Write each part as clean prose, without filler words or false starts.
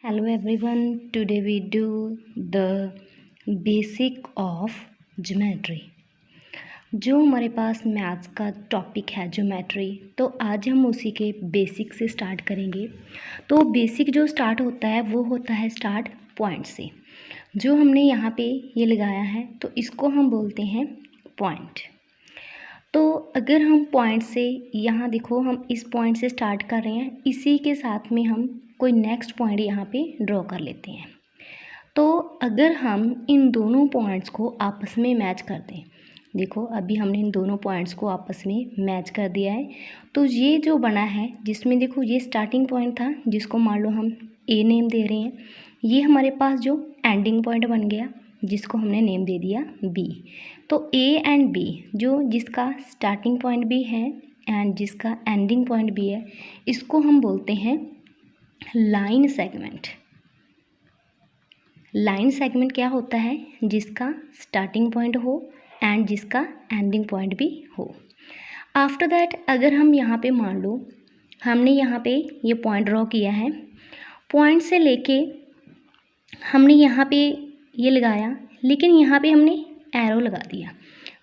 Hello everyone, today we do the basic of geometry. जो हमारे पास maths का topic है ज्योमेट्री, तो आज हम उसी के बेसिक से स्टार्ट करेंगे। तो बेसिक जो स्टार्ट होता है वो होता है स्टार्ट पॉइंट से। जो हमने यहाँ पे ये लगाया है तो इसको हम बोलते हैं पॉइंट। तो अगर हम पॉइंट से यहाँ देखो, हम इस पॉइंट से स्टार्ट कर रहे हैं, इसी के साथ में हम कोई नेक्स्ट पॉइंट यहाँ पे ड्रॉ कर लेते हैं। तो अगर हम इन दोनों पॉइंट्स को आपस में मैच कर दें, देखो अभी हमने इन दोनों पॉइंट्स को आपस में मैच कर दिया है। तो ये जो बना है, जिसमें देखो ये स्टार्टिंग पॉइंट था जिसको मान लो हम ए नेम दे रहे हैं, ये हमारे पास जो एंडिंग पॉइंट बन गया जिसको हमने नेम दे दिया बी। तो ए एंड बी, जो जिसका स्टार्टिंग पॉइंट भी है एंड जिसका एंडिंग पॉइंट भी है, इसको हम बोलते हैं लाइन सेगमेंट। लाइन सेगमेंट क्या होता है? जिसका स्टार्टिंग पॉइंट हो एंड जिसका एंडिंग पॉइंट भी हो। आफ्टर दैट अगर हम यहाँ पे मान लो हमने यहाँ पे ये पॉइंट ड्रॉ किया है, पॉइंट से लेके हमने यहाँ पे ये लगाया, लेकिन यहाँ पे हमने एरो लगा दिया।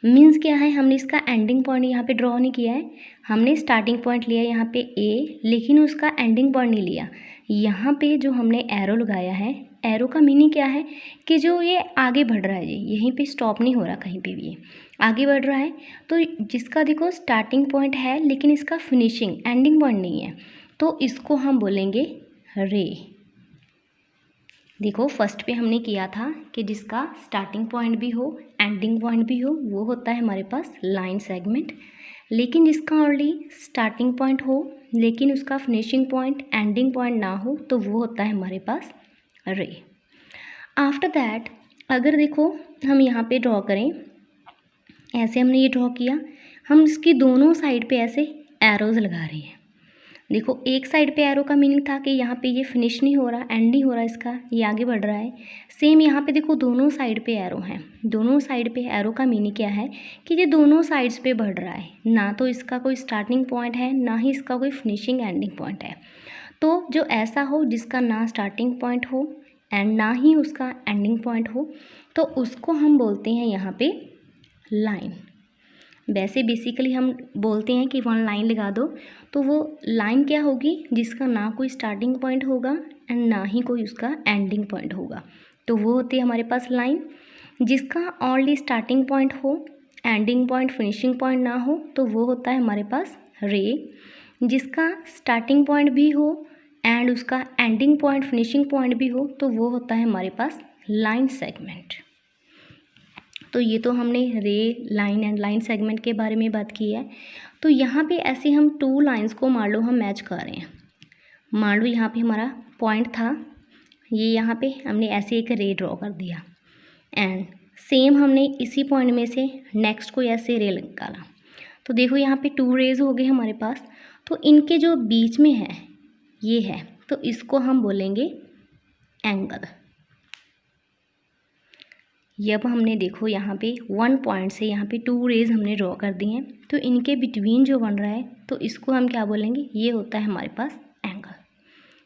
मीन्स क्या है, हमने इसका एंडिंग पॉइंट यहाँ पे ड्रॉ नहीं किया है। हमने स्टार्टिंग पॉइंट लिया यहाँ पे ए, लेकिन उसका एंडिंग पॉइंट नहीं लिया। यहाँ पे जो हमने एरो लगाया है, एरो का मीनिंग क्या है कि जो ये आगे बढ़ रहा है, ये यहीं पे स्टॉप नहीं हो रहा, कहीं पे भी ये आगे बढ़ रहा है। तो जिसका देखो स्टार्टिंग पॉइंट है लेकिन इसका फिनिशिंग एंडिंग पॉइंट नहीं है, तो इसको हम बोलेंगे रे। देखो फर्स्ट पे हमने किया था कि जिसका स्टार्टिंग पॉइंट भी हो एंडिंग पॉइंट भी हो वो होता है हमारे पास लाइन सेगमेंट, लेकिन जिसका ओनली स्टार्टिंग पॉइंट हो लेकिन उसका फिनिशिंग पॉइंट एंडिंग पॉइंट ना हो तो वो होता है हमारे पास रे। आफ्टर दैट अगर देखो हम यहाँ पे ड्रॉ करें, ऐसे हमने ये ड्रॉ किया, हम इसकी दोनों साइड पे ऐसे एरोज़ लगा रहे हैं। देखो एक साइड पे एरो का मीनिंग था कि यहाँ पे ये फिनिश नहीं हो रहा, एंड नहीं हो रहा इसका, ये आगे बढ़ रहा है। सेम यहाँ पे देखो दोनों साइड पे एरो हैं। दोनों साइड पे एरो का मीनिंग क्या है कि ये दोनों साइड्स पे बढ़ रहा है, ना तो इसका कोई स्टार्टिंग पॉइंट है ना ही इसका कोई फिनिशिंग एंडिंग पॉइंट है। तो जो ऐसा हो जिसका ना स्टार्टिंग पॉइंट हो एंड ना ही उसका एंडिंग पॉइंट हो, तो उसको हम बोलते हैं यहाँ पे लाइन। वैसे बेसिकली हम बोलते हैं कि वन लाइन लगा दो, तो वो लाइन क्या होगी जिसका ना कोई स्टार्टिंग पॉइंट होगा एंड ना ही कोई उसका एंडिंग पॉइंट होगा, तो वो होती है हमारे पास लाइन। जिसका ओनली स्टार्टिंग पॉइंट हो एंडिंग पॉइंट फिनिशिंग पॉइंट ना हो तो वो होता है हमारे पास रे। जिसका स्टार्टिंग पॉइंट भी हो एंड उसका एंडिंग पॉइंट फिनिशिंग पॉइंट भी हो तो वो होता है हमारे पास लाइन सेगमेंट। तो ये तो हमने रे, लाइन एंड लाइन सेगमेंट के बारे में बात की है। तो यहाँ पे ऐसे हम टू लाइंस को मान लो हम मैच कर रहे हैं। मान लो यहाँ पे हमारा पॉइंट था, ये यहाँ पे हमने ऐसे एक रे ड्रॉ कर दिया एंड सेम हमने इसी पॉइंट में से नेक्स्ट को ऐसे रे निकाला। तो देखो यहाँ पे टू रेज हो गए हमारे पास। तो इनके जो बीच में है ये है, तो इसको हम बोलेंगे एंगल। जब हमने देखो यहाँ पे वन पॉइंट से यहाँ पे टू रेज हमने ड्रॉ कर दी हैं, तो इनके बिटवीन जो बन रहा है तो इसको हम क्या बोलेंगे, ये होता है हमारे पास एंगल।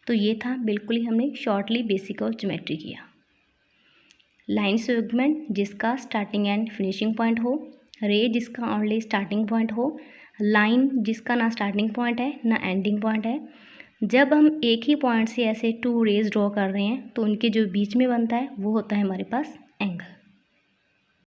तो ये था बिल्कुल ही हमने शॉर्टली बेसिक ऑफ ज्योमेट्री किया। लाइन सेगमेंट जिसका स्टार्टिंग एंड फिनिशिंग पॉइंट हो, रे जिसका ओनली स्टार्टिंग पॉइंट हो, लाइन जिसका ना स्टार्टिंग पॉइंट है ना एंडिंग पॉइंट है। जब हम एक ही पॉइंट से ऐसे टू रेज ड्रॉ कर रहे हैं तो उनके जो बीच में बनता है वो होता है हमारे पास